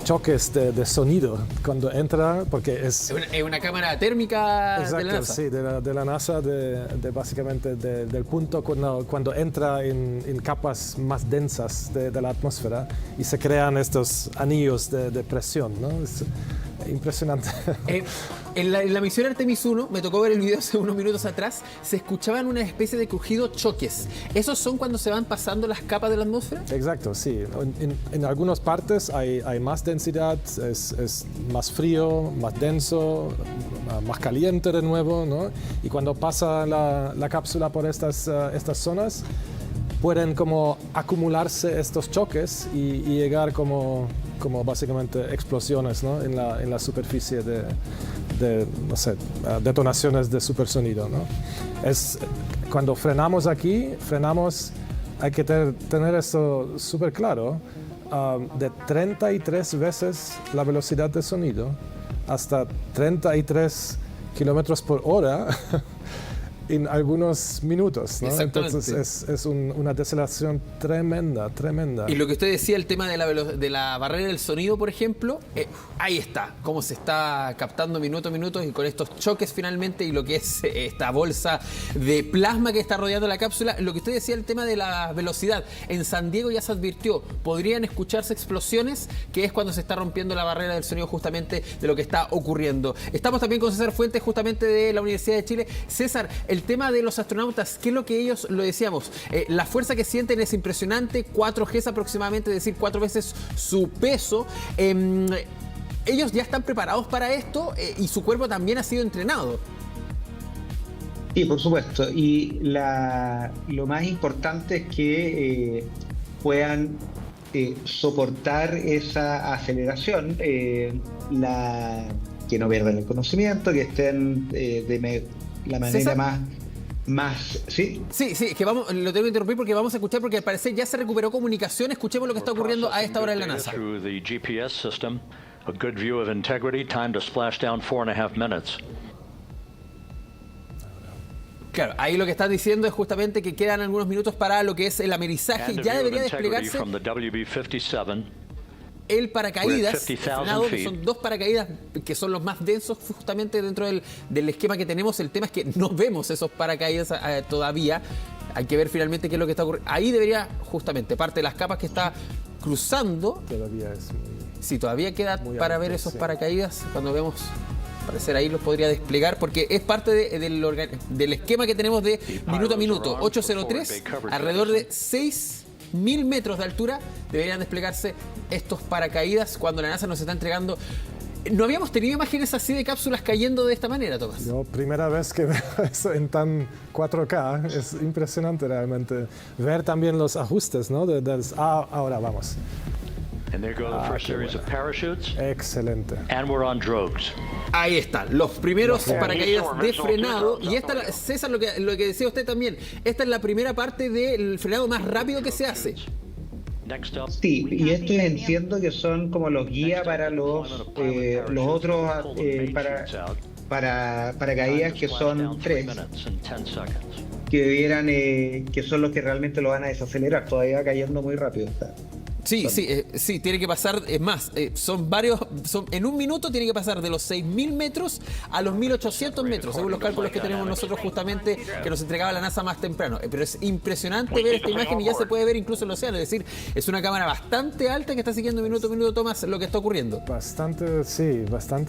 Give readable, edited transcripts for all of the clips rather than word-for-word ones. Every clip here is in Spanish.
choques de sonido cuando entra, porque es una cámara térmica. exacto, de la NASA. Sí, de la NASA, básicamente del punto cuando entra en capas más densas de la atmósfera y se crean estos anillos de presión, ¿no? Es impresionante. En la misión Artemis 1, me tocó ver el video hace unos minutos atrás, se escuchaban una especie de crujido choques. ¿Esos son cuando se van pasando las capas de la atmósfera? Exacto, sí. En algunas partes hay más densidad, es más frío, más denso, más caliente de nuevo, ¿no? Y cuando pasa la cápsula por estas zonas, pueden como acumularse estos choques y llegar como básicamente explosiones, ¿no? en la superficie de no sé, detonaciones de supersonido, ¿no? Cuando frenamos aquí, hay que tener esto súper claro, de 33 veces la velocidad de sonido hasta 33 kilómetros por hora en algunos minutos, ¿no? Entonces es una deceleración tremenda. Y lo que usted decía, el tema de la barrera del sonido, por ejemplo, ahí está, cómo se está captando minuto a minuto y con estos choques finalmente y lo que es esta bolsa de plasma que está rodeando la cápsula. Lo que usted decía, el tema de la velocidad, en San Diego ya se advirtió, podrían escucharse explosiones, que es cuando se está rompiendo la barrera del sonido justamente de lo que está ocurriendo. Estamos también con César Fuentes, justamente de la Universidad de Chile. César, el tema de los astronautas, ¿qué es lo que ellos, lo decíamos? La fuerza que sienten es impresionante, 4 Gs aproximadamente, es decir, 4 veces su peso. Ellos ya están preparados para esto y su cuerpo también ha sido entrenado. Sí, por supuesto. Y lo más importante es que puedan soportar esa aceleración, que no pierdan el conocimiento, que estén la manera ¿César? más, ¿sí? Sí, que vamos, lo tengo que interrumpir porque vamos a escuchar, porque al parecer ya se recuperó comunicación. Escuchemos lo que está ocurriendo a esta hora en la NASA. Claro, ahí lo que están diciendo es justamente que quedan algunos minutos para lo que es el amerizaje. Ya debería desplegarse el paracaídas frenado, que son 2 paracaídas que son los más densos justamente dentro del esquema que tenemos. El tema es que no vemos esos paracaídas todavía. Hay que ver finalmente qué es lo que está ocurriendo. Ahí debería justamente parte de las capas que está cruzando. Todavía es muy... Sí, todavía queda para alto, ver esos sí. paracaídas. Cuando vemos, parecer ahí los podría desplegar, porque es parte del esquema que tenemos de minuto a minuto. 803, alrededor de 6.000 metros de altura deberían desplegarse estos paracaídas cuando la NASA nos está entregando. No habíamos tenido imágenes así de cápsulas cayendo de esta manera, Tomás. Yo, primera vez que veo eso en tan 4K, es impresionante realmente. Ver también los ajustes, ¿no? Ahora vamos. And there go the first series of parachutes. Excelente. And we're on drogues. Ahí están, los primeros paracaídas de frenado. Y esta, César, lo que decía usted también, esta es la primera parte del frenado más rápido que se hace. Sí, y estos entiendo que son como los guías para los otros paracaídas, que son 3, que debieran, que son los que realmente lo van a desacelerar. Todavía va cayendo muy rápido. Sí, tiene que pasar, es más, son varios, en un minuto tiene que pasar de los 6.000 metros a los 1.800 metros, según los cálculos que tenemos nosotros justamente, que nos entregaba la NASA más temprano. Pero es impresionante ver esta imagen y ya se puede ver incluso el océano, es decir, es una cámara bastante alta que está siguiendo minuto a minuto, Tomás, lo que está ocurriendo. Bastante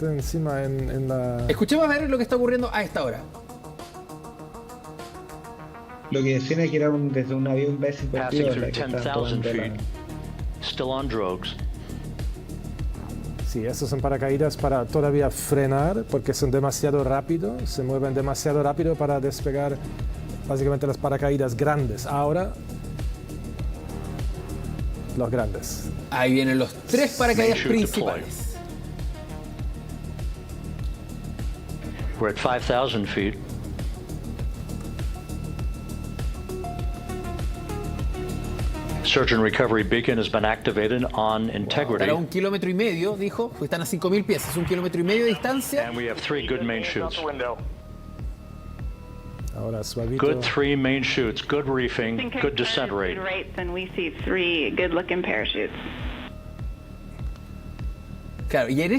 encima en la... Escuchemos a ver lo que está ocurriendo a esta hora. Lo que decían es que era desde un avión B-52 Passing through que estaban 10,000 tomando feet. Still on drogues. Sí, estos son paracaídas para todavía frenar, porque son demasiado rápidos, se mueven demasiado rápido para despegar básicamente las paracaídas grandes. Ahora, los grandes. Ahí vienen los 3 paracaídas principales. We're at 5,000 feet. Search and recovery beacon has been activated on integrity. Para 1,5 kilómetros, dijo, pues están a 5.000 pies, es 1,5 kilómetros de distancia. And we have 3 good main chutes. Ahora suavito. Good 3 main chutes, good reefing, good descent rate. And we see 3 good-looking parachutes. Claro, y en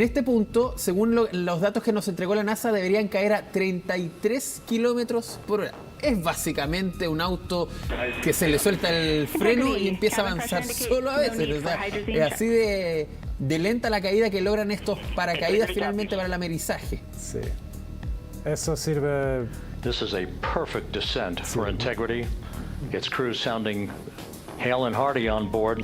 este punto, según los datos que nos entregó la NASA, deberían caer a 33 kilómetros por hora. Es básicamente un auto que se le suelta el freno y empieza a avanzar solo a veces. O sea, es así de lenta la caída que logran estos paracaídas finalmente para el amerizaje. Sí. Eso sirve. This is a perfect descent for Integrity. Gets crews sounding hale and hearty on board.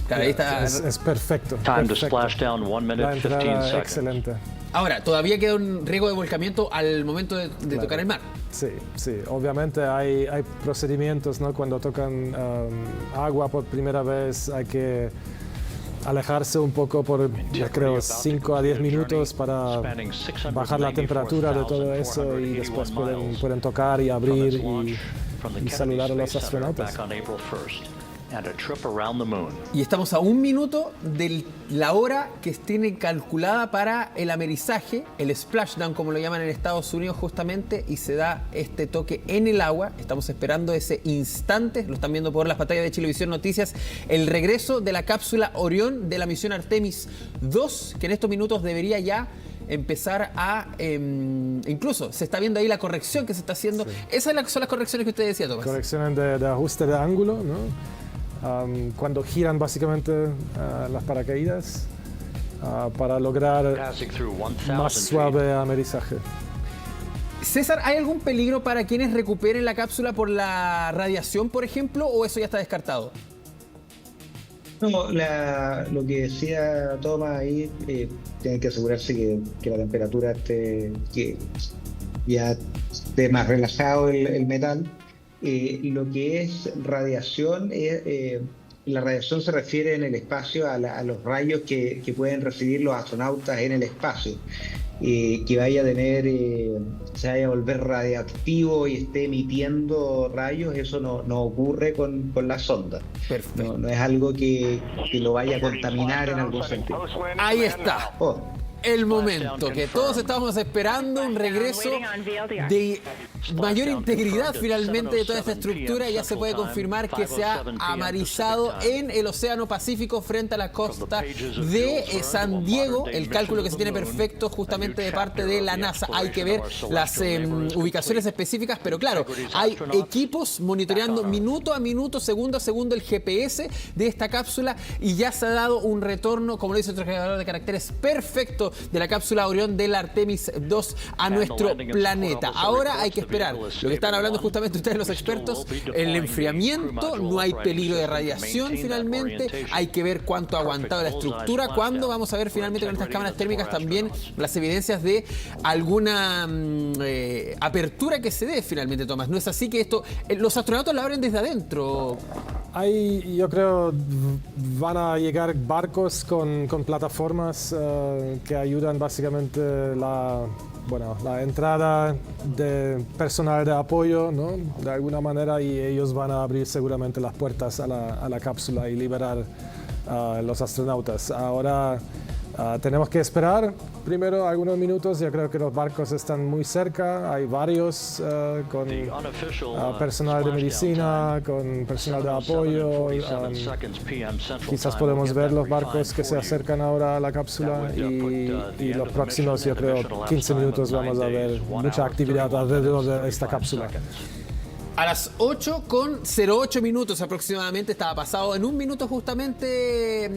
Claro, ahí está. Es perfecto. Time to perfecto. splash down 1 minute La 15 entrada seconds. excelente. Ahora, todavía queda un riesgo de volcamiento al momento de Claro. tocar el mar. Sí, sí. Obviamente hay procedimientos, ¿no? Cuando tocan agua por primera vez hay que alejarse un poco por, yo creo, 5 a 10 minutos para bajar la temperatura de todo eso y después pueden tocar y abrir y saludar a los astronautas. Y estamos a 1 minuto de la hora que tienen calculada para el amerizaje, el splashdown como lo llaman en Estados Unidos justamente, y se da este toque en el agua. Estamos esperando ese instante, lo están viendo por las pantallas de Chilevisión Noticias, el regreso de la cápsula Orión de la misión Artemis 2, que en estos minutos debería ya empezar a... incluso se está viendo ahí la corrección que se está haciendo. Sí. Esas son las correcciones que usted decía, Tomás. Correcciones de ajuste de ángulo, ¿no? Cuando giran básicamente las paracaídas para lograr más suave amerizaje. César, ¿hay algún peligro para quienes recuperen la cápsula por la radiación, por ejemplo, o eso ya está descartado? No, lo que decía Tomás ahí, tienen que asegurarse que la temperatura esté, que ya esté más relajado el metal. Lo que es radiación, la radiación se refiere en el espacio a los rayos que pueden recibir los astronautas en el espacio. Que vaya a tener, se vaya a volver radioactivo y esté emitiendo rayos, eso no ocurre con la sonda. Perfecto. No es algo que lo vaya a contaminar en algún sentido. Ahí está. El momento que todos estábamos esperando, un regreso de mayor integridad finalmente de toda esta estructura. Ya se puede confirmar que se ha amarizado en el Océano Pacífico frente a la costa de San Diego. El cálculo que se tiene perfecto justamente de parte de la NASA. Hay que ver las ubicaciones específicas, pero claro, hay equipos monitoreando minuto a minuto, segundo a segundo el GPS de esta cápsula y ya se ha dado un retorno, como lo dice nuestro generador de caracteres, perfecto de la cápsula Orión de la Artemis 2 a nuestro planeta. Ahora hay que esperar. Lo que están hablando justamente ustedes los expertos, el enfriamiento, no hay peligro de radiación finalmente, hay que ver cuánto ha aguantado la estructura, cuándo vamos a ver finalmente con estas cámaras térmicas también las evidencias de alguna apertura que se dé finalmente, Tomás. No es así que esto, los astronautas lo abren desde adentro. Yo creo, van a llegar barcos con plataformas que ayudan básicamente la entrada de personal de apoyo, ¿no? De alguna manera, y ellos van a abrir seguramente las puertas a la cápsula y liberar a los astronautas. Ahora tenemos que esperar primero algunos minutos. Yo creo que los barcos están muy cerca, hay varios con personal de medicina, con personal de apoyo. Quizás podemos ver los barcos que se acercan ahora a la cápsula y los próximos, yo creo, 15 minutos vamos a ver mucha actividad alrededor de esta cápsula. A las 8:08 minutos aproximadamente, estaba pasado en 1 minuto justamente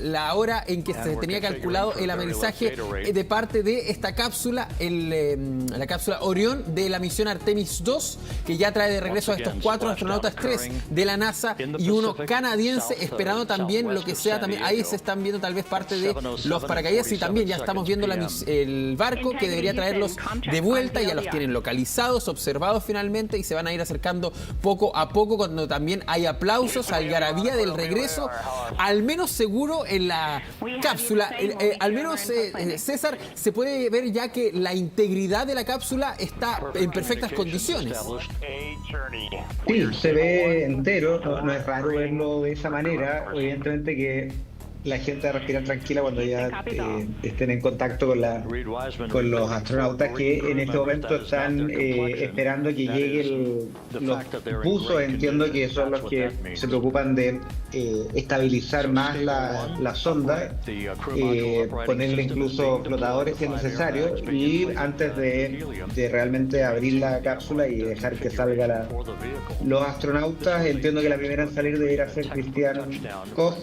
la hora en que se tenía calculado el amerizaje de parte de esta cápsula, la cápsula Orión de la misión Artemis 2, que ya trae de regreso a estos 4 astronautas, 3 de la NASA y 1 canadiense, esperando también lo que sea. También ahí se están viendo tal vez parte de los paracaídas y también ya estamos viendo el barco que debería traerlos de vuelta. Ya los tienen localizados, observados finalmente y se van a ir acercando poco a poco cuando también hay aplausos, algarabía del regreso, al menos seguro en la cápsula. Al menos, César, se puede ver ya que la integridad de la cápsula está en perfectas condiciones. Sí, se ve entero, no es raro verlo de esa manera. Evidentemente que la gente a respirar tranquila cuando ya estén en contacto con los astronautas que en este momento están esperando que lleguen los buzos. Entiendo que son los que se preocupan de estabilizar más la sonda, ponerle incluso flotadores si es necesario, y antes de realmente abrir la cápsula y dejar que salga los astronautas. Entiendo que la primera en salir debería ser Christian Koch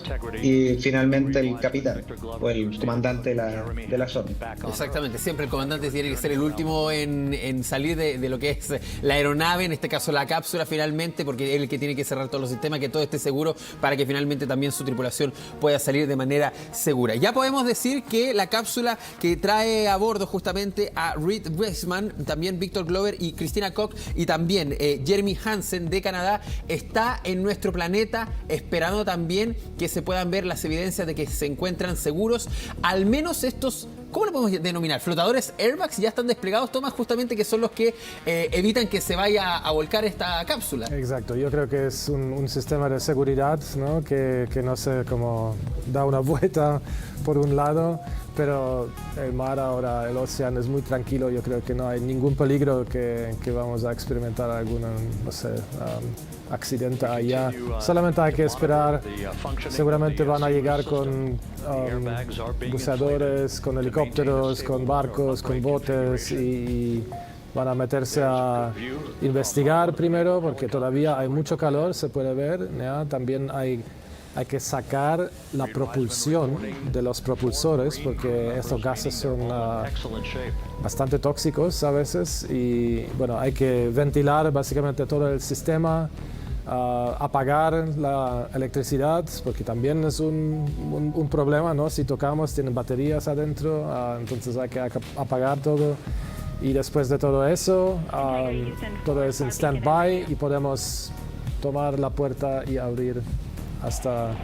y finalmente el capitán o el comandante de la sonda. Exactamente, siempre el comandante tiene que ser el último en salir de lo que es la aeronave, en este caso la cápsula finalmente, porque es el que tiene que cerrar todos los sistemas, que todo esté seguro para que finalmente también su tripulación pueda salir de manera segura. Ya podemos decir que la cápsula que trae a bordo justamente a Reed Wiseman, también Victor Glover y Christina Koch y también Jeremy Hansen de Canadá, está en nuestro planeta esperando también que se puedan ver las evidencias de que se encuentran seguros. Al menos estos, ¿cómo lo podemos denominar? Flotadores airbags ya están desplegados, Tomás, justamente, que son los que evitan que se vaya a volcar esta cápsula. Exacto, yo creo que es un sistema de seguridad, ¿no? que no sé cómo da una vuelta por un lado, pero el mar ahora, el océano es muy tranquilo. Yo creo que no hay ningún peligro que vamos a experimentar algún, no sé, accidente allá. Solamente hay que esperar. Seguramente van a llegar con buceadores, con helicópteros, con barcos, con botes, y van a meterse a investigar primero, porque todavía hay mucho calor, se puede ver, ¿ya? También hay que sacar la propulsión de los propulsores, porque estos gases son bastante tóxicos a veces, y bueno, hay que ventilar básicamente todo el sistema, apagar la electricidad, porque también es un problema, ¿no? Si tocamos, tienen baterías adentro, entonces hay que apagar todo. Y después de todo eso, todo es en stand-by y podemos tomar la puerta y abrir hasta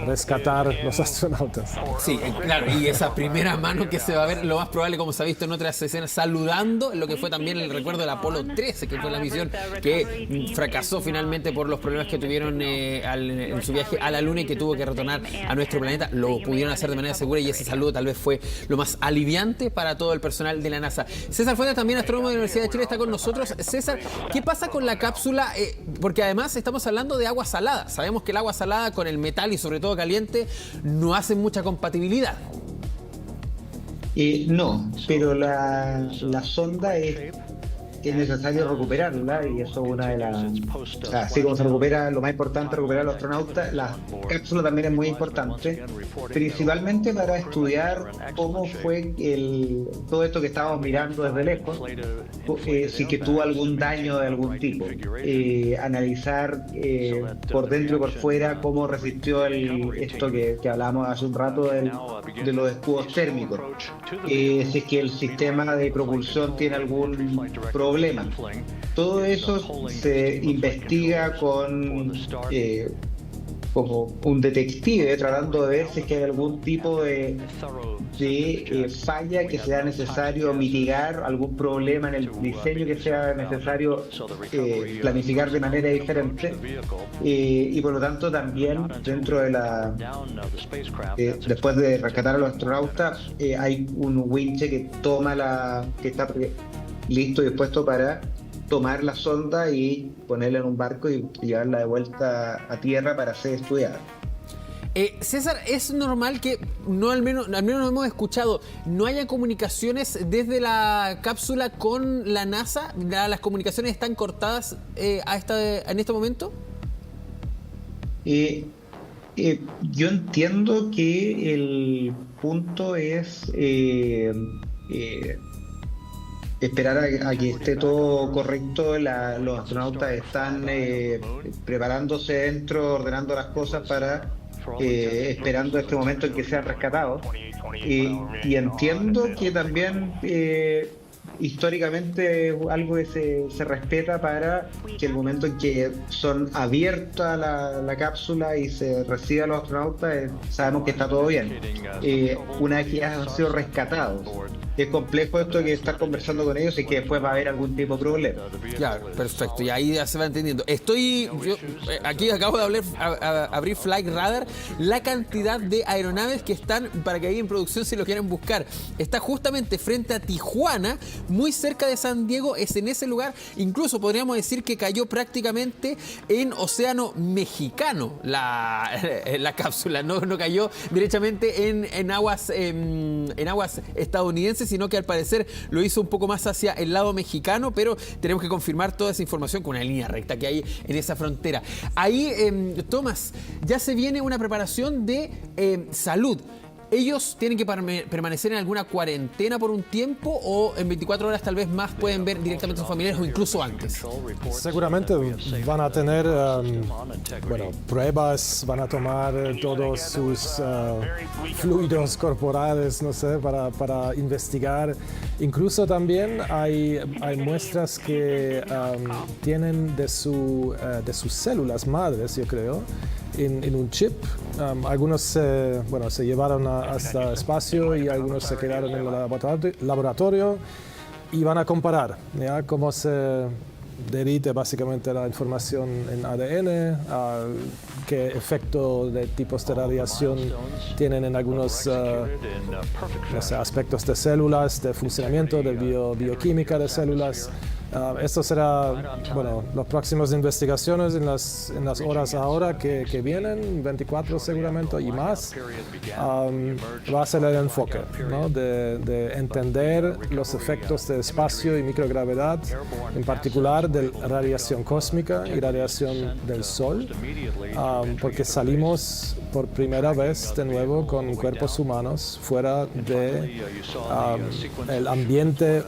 rescatar los astronautas. Sí, claro, y esa primera mano que se va a ver, lo más probable, como se ha visto en otras escenas, saludando lo que fue también el recuerdo del Apolo 13, que fue la misión que fracasó finalmente por los problemas que tuvieron en su viaje a la Luna y que tuvo que retornar a nuestro planeta. Lo pudieron hacer de manera segura y ese saludo tal vez fue lo más aliviante para todo el personal de la NASA. César Fuentes, también astrónomo de la Universidad de Chile, está con nosotros. César, ¿qué pasa con la cápsula? Porque además estamos hablando de agua salada. Sabemos que el agua salada con el metal y sobre todo caliente no hacen mucha compatibilidad. No, pero la sonda es necesario recuperarla, y eso es una de las... así como se recupera, lo más importante, recuperar a los astronautas, la cápsula también es muy importante, principalmente para estudiar cómo fue todo esto que estábamos mirando desde lejos, si que tuvo algún daño de algún tipo, analizar por dentro y por fuera cómo resistió esto que hablábamos hace un rato de los escudos térmicos, si es que el sistema de propulsión tiene algún problema. Todo eso se investiga como un detective, tratando de ver si es que hay algún tipo de falla que sea necesario mitigar, algún problema en el diseño que sea necesario planificar de manera diferente, y por lo tanto también dentro de después de rescatar a los astronautas, hay un winche que está listo y dispuesto para tomar la sonda y ponerla en un barco y llevarla de vuelta a tierra para ser estudiada. César, ¿es normal que al menos no hemos escuchado, no haya comunicaciones desde la cápsula con la NASA? ¿Las comunicaciones están cortadas en este momento? Yo entiendo que el punto es esperar a que esté todo correcto. Los astronautas están preparándose dentro, ordenando las cosas para esperando este momento en que sean rescatados. Y entiendo que también históricamente algo que se respeta para que el momento en que son abiertas la cápsula y se recibe a los astronautas, sabemos que está todo bien. Una vez que ya han sido rescatados, es complejo esto que estar conversando con ellos y que después va a haber algún tipo de problema. Claro, perfecto, y ahí ya se va entendiendo. Aquí acabo de abrir Flight Radar, la cantidad de aeronaves que están, para que ahí en producción si lo quieren buscar, está justamente frente a Tijuana, muy cerca de San Diego, es en ese lugar, incluso podríamos decir que cayó prácticamente en Océano Mexicano la cápsula, no cayó directamente en aguas estadounidenses, sino que al parecer lo hizo un poco más hacia el lado mexicano, pero tenemos que confirmar toda esa información con una línea recta que hay en esa frontera. Ahí, Tomás, ya se viene una preparación de salud. ¿Ellos tienen que permanecer en alguna cuarentena por un tiempo o en 24 horas tal vez más pueden ver directamente a sus familiares o incluso antes? Seguramente van a tener pruebas, van a tomar todos sus fluidos corporales, no sé, para investigar. Incluso también hay muestras que tienen de sus células madres, yo creo, en un chip. Algunos se llevaron hasta espacio y algunos se quedaron en el laboratorio y van a comparar, ¿ya? Cómo se derrite básicamente la información en ADN, qué efecto de tipos de radiación tienen en algunos aspectos de células, de funcionamiento, de bioquímica de células. Esto será, las próximas investigaciones en las horas ahora que vienen, 24 seguramente y más, va a ser el enfoque, ¿no? de entender los efectos de espacio y microgravedad, en particular de radiación cósmica y radiación del Sol, porque salimos por primera vez de nuevo con cuerpos humanos fuera de el ambiente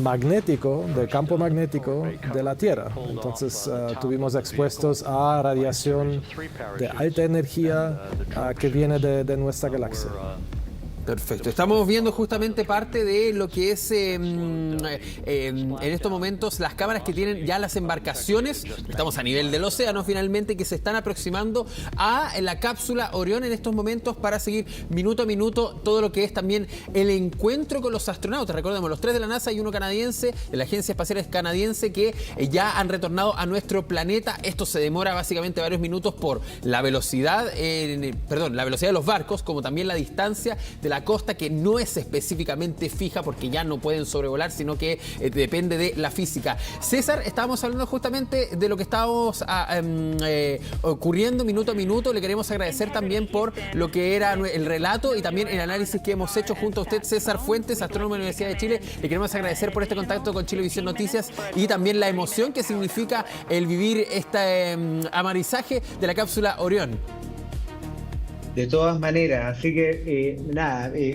magnético, del campo magnético de la Tierra. Entonces tuvimos expuestos a radiación de alta energía que viene de nuestra galaxia. Perfecto. Estamos viendo justamente parte de lo que es en estos momentos las cámaras que tienen ya las embarcaciones. Estamos a nivel del océano finalmente, que se están aproximando a la cápsula Orión en estos momentos para seguir minuto a minuto todo lo que es también el encuentro con los astronautas. Recordemos, los 3 de la NASA y 1 canadiense, de la Agencia Espacial Canadiense, que ya han retornado a nuestro planeta. Esto se demora básicamente varios minutos por la velocidad, la velocidad de los barcos, como también la distancia de la costa, que no es específicamente fija porque ya no pueden sobrevolar, sino que depende de la física. César, estábamos hablando justamente de lo que estábamos ocurriendo minuto a minuto. Le queremos agradecer también por lo que era el relato y también el análisis que hemos hecho junto a usted, César Fuentes, astrónomo de la Universidad de Chile. Le queremos agradecer por este contacto con Chilevisión Noticias y también la emoción que significa el vivir este amarizaje de la cápsula Orión. De todas maneras, así que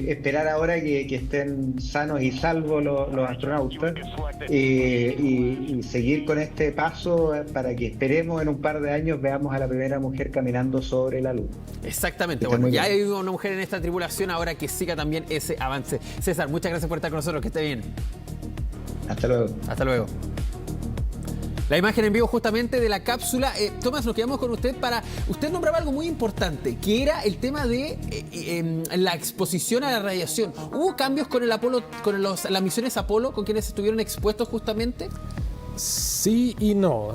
esperar ahora que estén sanos y salvos los astronautas y seguir con este paso para que esperemos en un par de años veamos a la primera mujer caminando sobre la Luna. Exactamente, bueno, ya hay una mujer en esta tripulación, ahora que siga también ese avance. César, muchas gracias por estar con nosotros, que esté bien. Hasta luego. Hasta luego. La imagen en vivo justamente de la cápsula. Tomás, nos quedamos con usted para... Usted nombraba algo muy importante, que era el tema de la exposición a la radiación. ¿Hubo cambios con el Apolo, con las misiones Apolo, con quienes estuvieron expuestos justamente? Sí y no.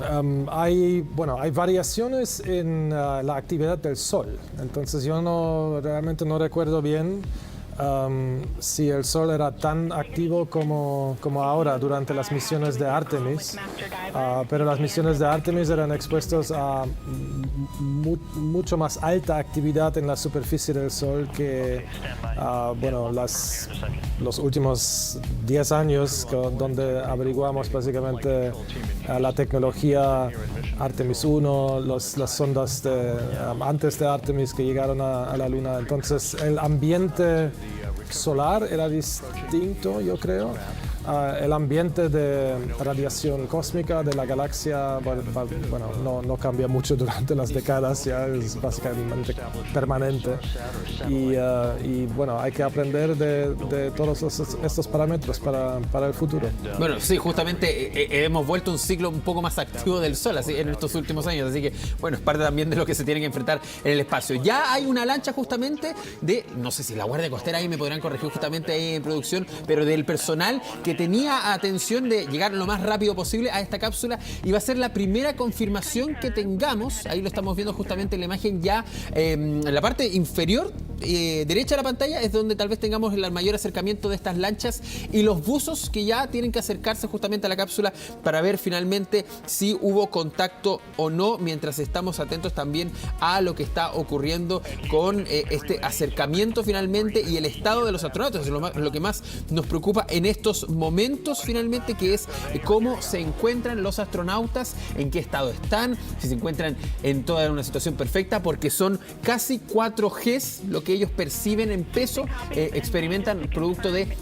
Hay variaciones en la actividad del Sol. Entonces yo realmente no recuerdo bien si el Sol era tan activo como ahora durante las misiones de Artemis, pero las misiones de Artemis eran expuestos a mucho más alta actividad en la superficie del Sol que los últimos 10 años, donde averiguamos básicamente la tecnología Artemis 1, las sondas antes de Artemis que llegaron a la Luna. Entonces el ambiente solar era distinto, yo creo. el ambiente de radiación cósmica de la galaxia, bueno, no cambia mucho durante las décadas, ya es básicamente permanente. Y bueno, hay que aprender de todos estos parámetros para el futuro. Bueno, sí, justamente hemos vuelto a un ciclo un poco más activo del Sol así, en estos últimos años, así que bueno, es parte también de lo que se tiene que enfrentar en el espacio. Ya hay una lancha justamente de, no sé si la Guardia Costera, ahí me podrán corregir justamente ahí en producción, pero del personal que tenía atención de llegar lo más rápido posible a esta cápsula, y va a ser la primera confirmación que tengamos. Ahí lo estamos viendo justamente en la imagen ya, en la parte inferior derecha de la pantalla es donde tal vez tengamos el mayor acercamiento de estas lanchas y los buzos que ya tienen que acercarse justamente a la cápsula para ver finalmente si hubo contacto o no, mientras estamos atentos también a lo que está ocurriendo con este acercamiento finalmente y el estado de los astronautas. Lo que más nos preocupa en estos momentos finalmente, que es cómo se encuentran los astronautas, en qué estado están, si se encuentran en toda una situación perfecta, porque son casi 4 Gs lo que ellos perciben en peso, experimentan producto de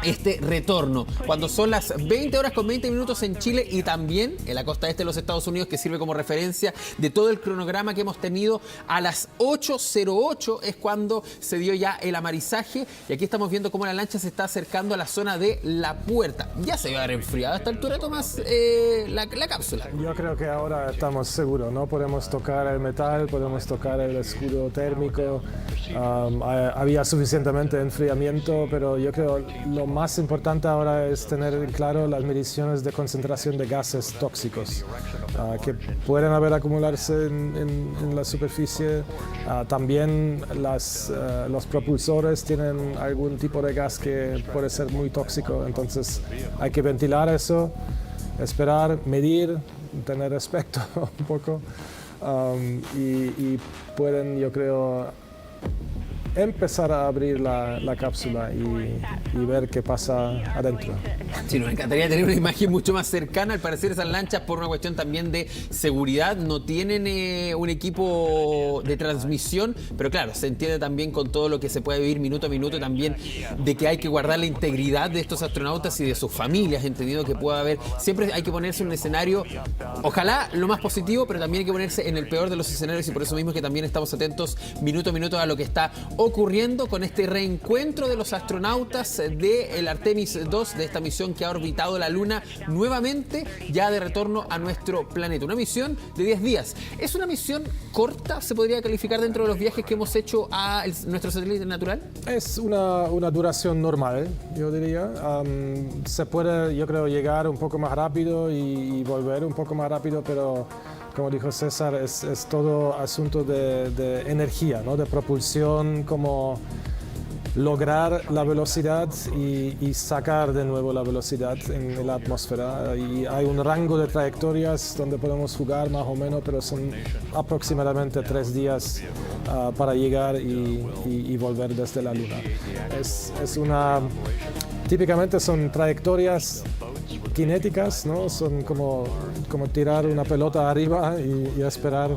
este retorno. Cuando son las 20 horas con 20 minutos en Chile y también en la costa este de los Estados Unidos, que sirve como referencia de todo el cronograma que hemos tenido, a las 8:08 es cuando se dio ya el amarizaje, y aquí estamos viendo cómo la lancha se está acercando a la zona de la puerta. Ya se va a haber enfriado a esta altura, Tomás, la cápsula. Yo creo que ahora estamos seguros, ¿no? Podemos tocar el metal, podemos tocar el escudo térmico. Había suficientemente enfriamiento, pero yo creo lo más importante ahora es tener claro las mediciones de concentración de gases tóxicos que pueden acumularse en la superficie. También los propulsores tienen algún tipo de gas que puede ser muy tóxico, entonces hay que ventilar eso, esperar, medir, tener respeto un poco, y pueden, yo creo, empezar a abrir la cápsula y ver qué pasa adentro. Sí, nos encantaría tener una imagen mucho más cercana. Al parecer esas lanchas, por una cuestión también de seguridad, no tienen un equipo de transmisión, pero claro, se entiende también con todo lo que se puede vivir minuto a minuto, también de que hay que guardar la integridad de estos astronautas y de sus familias, entendido que pueda haber, siempre hay que ponerse en un escenario, ojalá lo más positivo, pero también hay que ponerse en el peor de los escenarios, y por eso mismo es que también estamos atentos minuto a minuto a lo que está ocurriendo con este reencuentro de los astronautas del Artemis 2, de esta misión que ha orbitado la Luna nuevamente, ya de retorno a nuestro planeta. Una misión de 10 días. ¿Es una misión corta? ¿Se podría calificar dentro de los viajes que hemos hecho a nuestro satélite natural? Es una duración normal, yo diría. Se puede, yo creo, llegar un poco más rápido y volver un poco más rápido, pero como dijo César, es todo asunto de energía, ¿no? De propulsión, como lograr la velocidad y sacar de nuevo la velocidad en la atmósfera. Y hay un rango de trayectorias donde podemos jugar más o menos, pero son aproximadamente 3 días para llegar y volver desde la Luna. Típicamente son trayectorias cinéticas, ¿no? Son como tirar una pelota arriba y esperar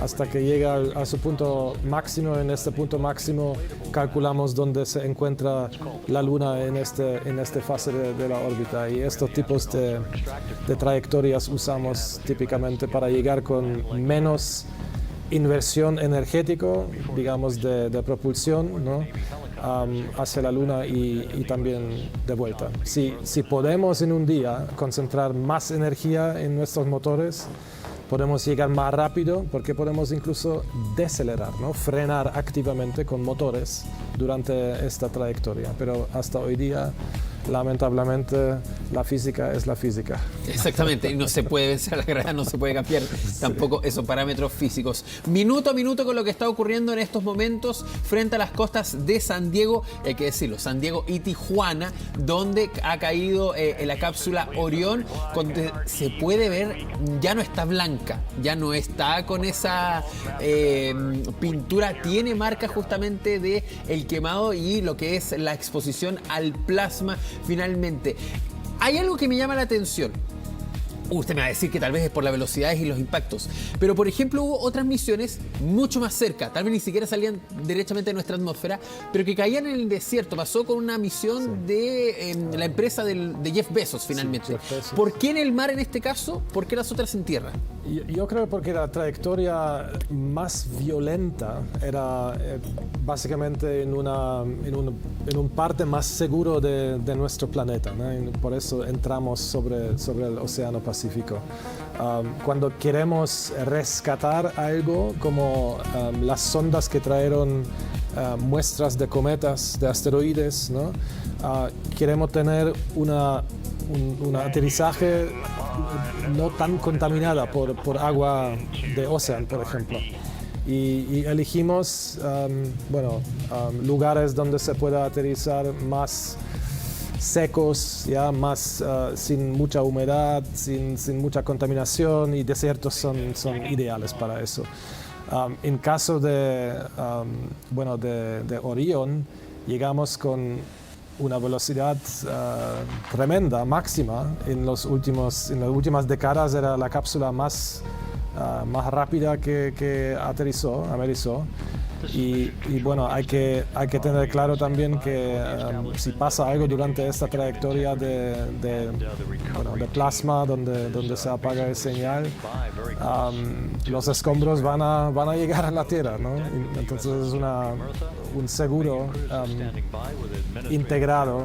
hasta que llega a su punto máximo. En este punto máximo calculamos dónde se encuentra la Luna en esta fase de la órbita, y estos tipos de trayectorias usamos típicamente para llegar con menos inversión energética, digamos, de propulsión, ¿no? Hacia la Luna y también de vuelta. Si podemos en un día concentrar más energía en nuestros motores, podemos llegar más rápido, porque podemos incluso decelerar, ¿no? Frenar activamente con motores durante esta trayectoria. Pero hasta hoy día, lamentablemente, la física es la física. Exactamente, y no se puede vencer a la gravedad, no se puede cambiar tampoco esos parámetros físicos. Minuto a minuto con lo que está ocurriendo en estos momentos frente a las costas de San Diego, hay que decirlo, San Diego y Tijuana, donde ha caído la cápsula Orión, donde se puede ver, ya no está blanca, ya no está con esa pintura, tiene marca justamente de el quemado y lo que es la exposición al plasma finalmente. Hay algo que me llama la atención. Usted me va a decir que tal vez es por las velocidades y los impactos. Pero, por ejemplo, hubo otras misiones mucho más cerca. Tal vez ni siquiera salían derechamente de nuestra atmósfera, pero que caían en el desierto. Pasó con una misión de la empresa de Jeff Bezos, finalmente. Jeff Bezos. ¿Por qué en el mar en este caso? ¿Por qué las otras en tierra? Yo creo porque la trayectoria más violenta era básicamente en un parte más seguro de nuestro planeta, ¿no? Y por eso entramos sobre el Océano Pacífico. Cuando queremos rescatar algo como las sondas que trajeron muestras de cometas, de asteroides, ¿no? Queremos tener un aterrizaje no tan contaminada por agua de océano, por ejemplo. Y elegimos lugares donde se pueda aterrizar más secos, ya más sin mucha humedad, sin mucha contaminación, y desiertos son ideales para eso. En caso de Orión, llegamos con una velocidad tremenda, máxima. En las últimas décadas era la cápsula más rápida que amerizó. Y bueno, hay que tener claro también que si pasa algo durante esta trayectoria de plasma donde se apaga el señal, los escombros van a llegar a la Tierra, ¿no? Entonces es un seguro integrado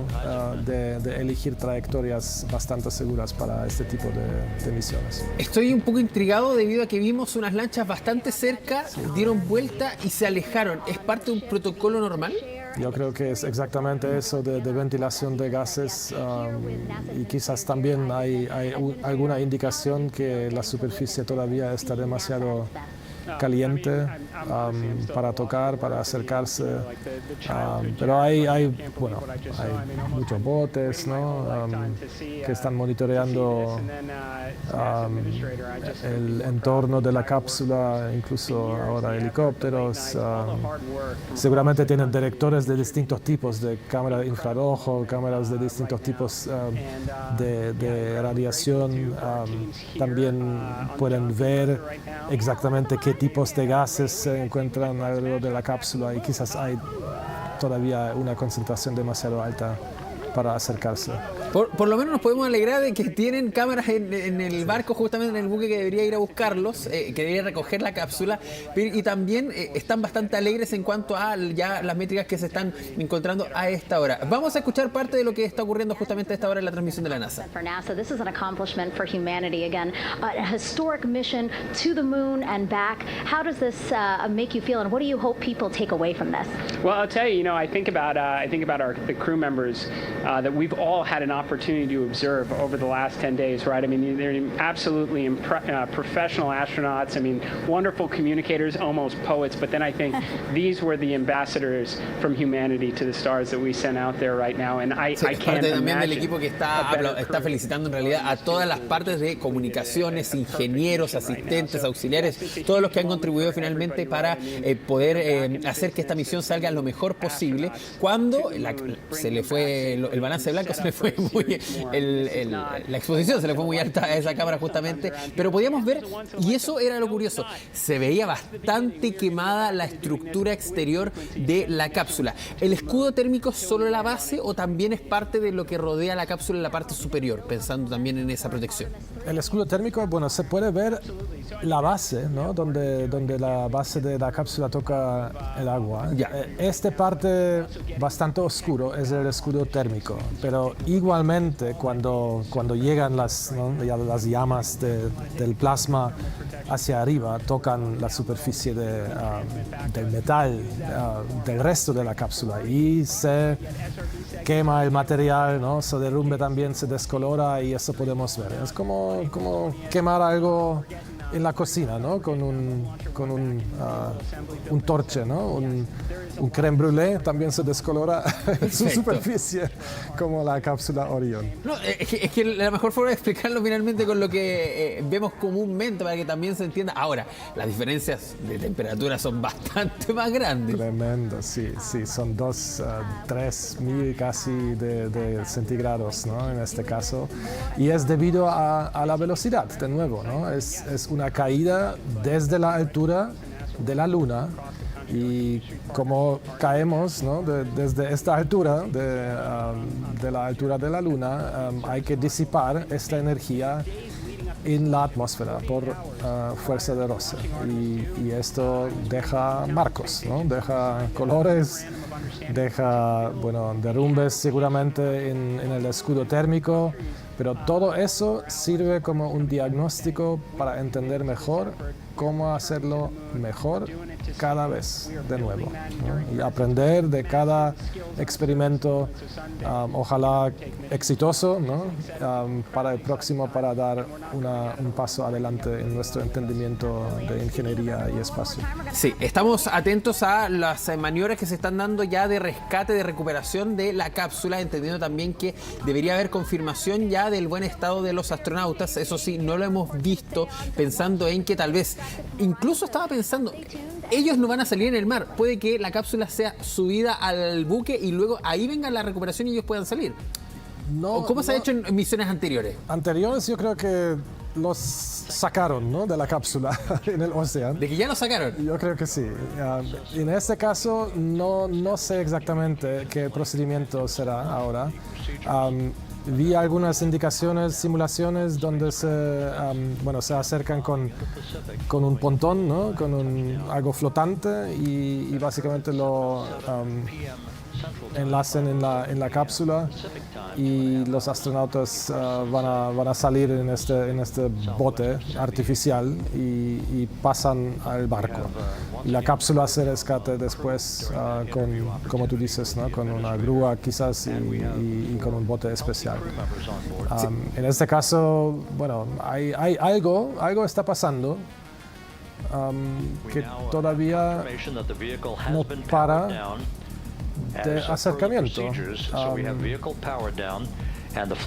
de elegir trayectorias bastante seguras para este tipo de misiones. Estoy un poco intrigado debido a que vimos unas lanchas bastante cerca, dieron vuelta y se alejaron. ¿Es parte de un protocolo normal? Yo creo que es exactamente eso de ventilación de gases, y quizás también hay alguna indicación que la superficie todavía está demasiado caliente para tocar, para acercarse, pero hay muchos botes, ¿no? Que están monitoreando el entorno de la cápsula, incluso ahora helicópteros. Seguramente tienen detectores de distintos tipos de cámara de infrarrojo, cámaras de distintos tipos de radiación. También pueden ver exactamente qué tipos de gases se encuentran alrededor de la cápsula, y quizás hay todavía una concentración demasiado alta para acercarse. Por lo menos nos podemos alegrar de que tienen cámaras en el barco, justamente en el buque que debería ir a buscarlos, que debería recoger la cápsula, y también están bastante alegres en cuanto a ya las métricas que se están encontrando a esta hora. Vamos a escuchar parte de lo que está ocurriendo justamente a esta hora en la transmisión de la NASA. For NASA, this is an accomplishment for humanity. Again, a historic mission to the moon and back. How does this make you feel, and what do you hope people take away from this? Well, I'll tell you, I think about the crew members that we've all had an opportunity to observe over the last 10 days, right? I mean, they're absolutely professional astronauts. I mean, wonderful communicators, almost poets. But then I think these were the ambassadors from humanity to the stars that we sent out there right now. And I can't parte también del imagine equipo que está felicitando en realidad a todas las partes de comunicaciones, ingenieros, asistentes, auxiliares, todos los que han contribuido finalmente para poder hacer que esta misión salga lo mejor posible. Cuando se le fue el balance blanco, se le fue muy la exposición se le fue muy alta a esa cámara justamente, pero podíamos ver, y eso era lo curioso, se veía bastante quemada la estructura exterior de la cápsula. ¿El escudo térmico es solo la base o también es parte de lo que rodea la cápsula en la parte superior, pensando también en esa protección? El escudo térmico, bueno, se puede ver la base, ¿no? Donde la base de la cápsula toca el agua. Ya. Este parte bastante oscuro es el escudo térmico, pero igualmente cuando llegan las llamas del plasma hacia arriba, tocan la superficie del metal del resto de la cápsula y se quema el material, ¿no? Se derrumbe también, se descolora, y eso podemos ver. Es como quemar algo en la cocina, ¿no? Con un torche, ¿no? un crème brûlée también se descolora en su superficie como la cápsula Orion. No, es que la mejor forma de explicarlo finalmente con lo que vemos comúnmente para que también se entienda. Ahora, las diferencias de temperatura son bastante más grandes. Tremendo, sí, son 3.000 casi de centígrados, ¿no? En este caso. Y es debido a la velocidad, de nuevo, ¿no? Es una caída desde la altura de la Luna. Y como caemos, ¿no? Desde esta altura, de la altura de la Luna, hay que disipar esta energía en la atmósfera por fuerza de roce. Y esto deja marcos, ¿no? Deja colores, deja derrumbes seguramente en el escudo térmico, pero todo eso sirve como un diagnóstico para entender mejor cómo hacerlo mejor cada vez de nuevo, ¿no? Y aprender de cada experimento, ojalá exitoso, ¿no? Para el próximo, para dar un paso adelante en nuestro entendimiento de ingeniería y espacio. Sí, estamos atentos a las maniobras que se están dando ya de rescate, de recuperación de la cápsula, entendiendo también que debería haber confirmación ya del buen estado de los astronautas. Eso sí, no lo hemos visto, pensando en que tal vez, incluso estaba pensando, ellos no van a salir en el mar, puede que la cápsula sea subida al buque y luego ahí venga la recuperación y ellos puedan salir. No, ¿Cómo se ha hecho en misiones anteriores? Anteriores yo creo que los sacaron, ¿no? De la cápsula en el océano. ¿De que ya lo sacaron? Yo creo que sí. En este caso no sé exactamente qué procedimiento será ahora. Vi algunas indicaciones, simulaciones donde se acercan con un pontón, ¿no? Con algo flotante y básicamente lo enlacen en la cápsula y los astronautas van a salir en este bote artificial y pasan al barco. Y la cápsula se rescate después como tú dices, ¿no? Con una grúa quizás y con un bote especial. En este caso, hay algo está pasando que todavía no para de acercamiento.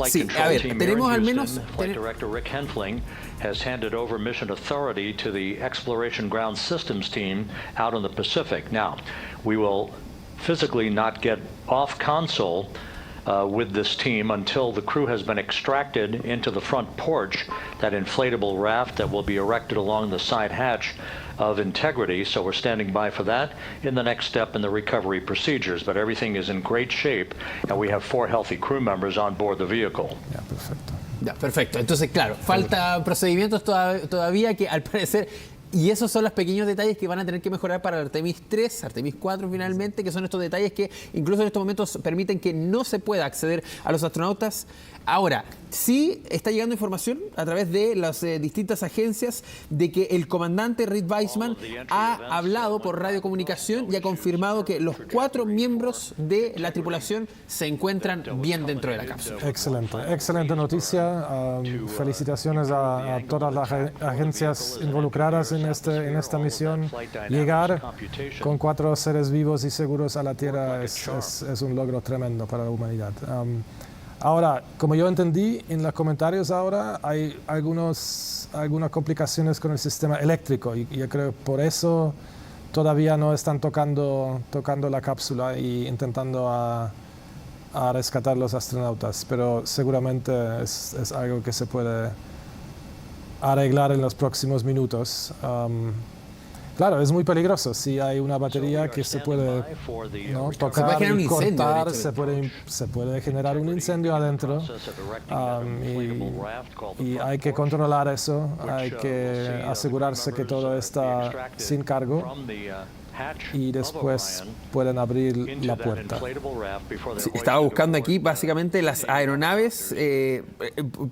Sí, a ver, tenemos al menos... Flight Director Rick Henfling has handed over mission authority to the Exploration Ground Systems team out in the Pacific. Now, we will physically not get off console with this team until the crew has been extracted into the front porch, that inflatable raft that will be erected along the side hatch of Integrity. So we're standing by for that in the next step in the recovery procedures. But everything is in great shape, and we have 4 healthy crew members on board the vehicle. Ya, perfecto. Ya, perfecto. Entonces, claro, falta procedimientos todavía que al parecer... Y esos son los pequeños detalles que van a tener que mejorar para Artemis 3, Artemis 4 finalmente, que son estos detalles que incluso en estos momentos permiten que no se pueda acceder a los astronautas. Ahora, sí está llegando información a través de las distintas agencias de que el comandante Reed Weissman ha hablado por radiocomunicación y ha confirmado que los 4 miembros de la tripulación se encuentran bien dentro de la cápsula. Excelente noticia. Felicitaciones a todas las agencias involucradas en esta misión. Llegar con 4 seres vivos y seguros a la Tierra es un logro tremendo para la humanidad. Ahora, como yo entendí en los comentarios ahora, hay algunas complicaciones con el sistema eléctrico y yo creo que por eso todavía no están tocando la cápsula y intentando a rescatar los astronautas, pero seguramente es algo que se puede arreglar en los próximos minutos. Claro, es muy peligroso. Si hay una batería que se puede tocar y cortar, se puede generar un incendio adentro. Y hay que controlar eso, hay que asegurarse que todo está sin cargo y después pueden abrir la puerta. Sí, estaba buscando aquí básicamente las aeronaves,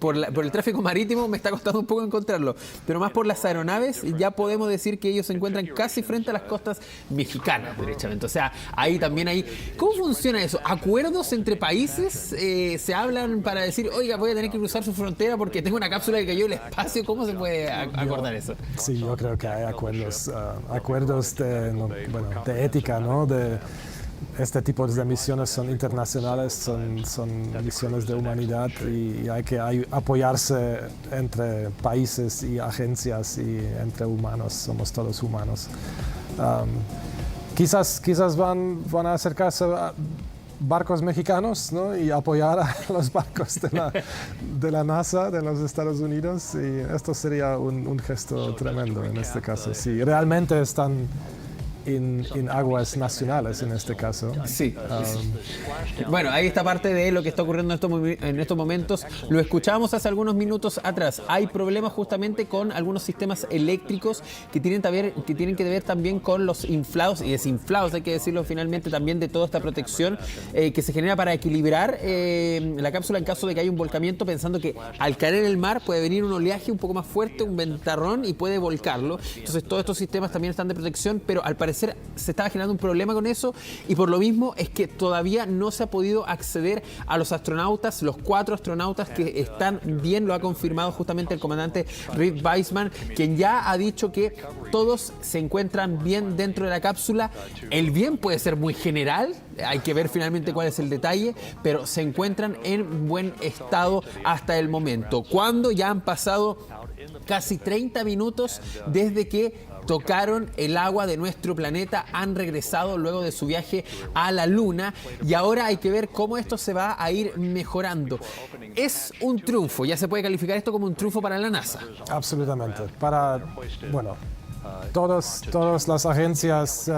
por el tráfico marítimo me está costando un poco encontrarlo, pero más por las aeronaves ya podemos decir que ellos se encuentran casi frente a las costas mexicanas, derechamente. O sea, ahí también hay... ¿Cómo funciona eso? ¿Acuerdos entre países se hablan para decir, oiga, voy a tener que cruzar su frontera porque tengo una cápsula que cayó en el espacio? ¿Cómo se puede acordar eso? Sí, yo creo que hay acuerdos de bueno, de ética, ¿no? De este tipo de misiones son internacionales, son misiones de humanidad y hay que apoyarse entre países y agencias y entre humanos, somos todos humanos. Quizás van a acercarse a barcos mexicanos, ¿no? Y apoyar a los barcos de la NASA de los Estados Unidos, y esto sería un gesto tremendo en este caso. Si realmente están en aguas nacionales en este caso. Sí. Bueno, ahí está parte de lo que está ocurriendo en estos momentos. Lo escuchábamos hace algunos minutos atrás. Hay problemas justamente con algunos sistemas eléctricos que tienen que ver también con los inflados y desinflados, hay que decirlo finalmente, también de toda esta protección que se genera para equilibrar la cápsula en caso de que haya un volcamiento, pensando que al caer en el mar puede venir un oleaje un poco más fuerte, un ventarrón, y puede volcarlo. Entonces todos estos sistemas también están de protección, pero al parecer se estaba generando un problema con eso, y por lo mismo es que todavía no se ha podido acceder a los astronautas, los 4 astronautas que están bien. Lo ha confirmado justamente el comandante Rick Weissman, quien ya ha dicho que todos se encuentran bien dentro de la cápsula. El bien puede ser muy general, hay que ver finalmente cuál es el detalle, pero se encuentran en buen estado hasta el momento. Cuando ya han pasado casi 30 minutos desde que tocaron el agua de nuestro planeta, han regresado luego de su viaje a la Luna, y ahora hay que ver cómo esto se va a ir mejorando. Es un triunfo, ya se puede calificar esto como un triunfo para la NASA. Absolutamente. Todas las agencias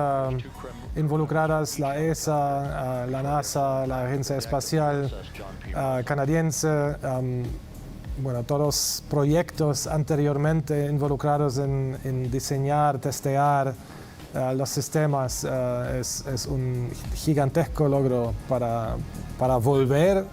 involucradas, la ESA, la NASA, la Agencia Espacial Canadiense, todos los proyectos anteriormente involucrados en diseñar, testear los sistemas, es un gigantesco logro para volver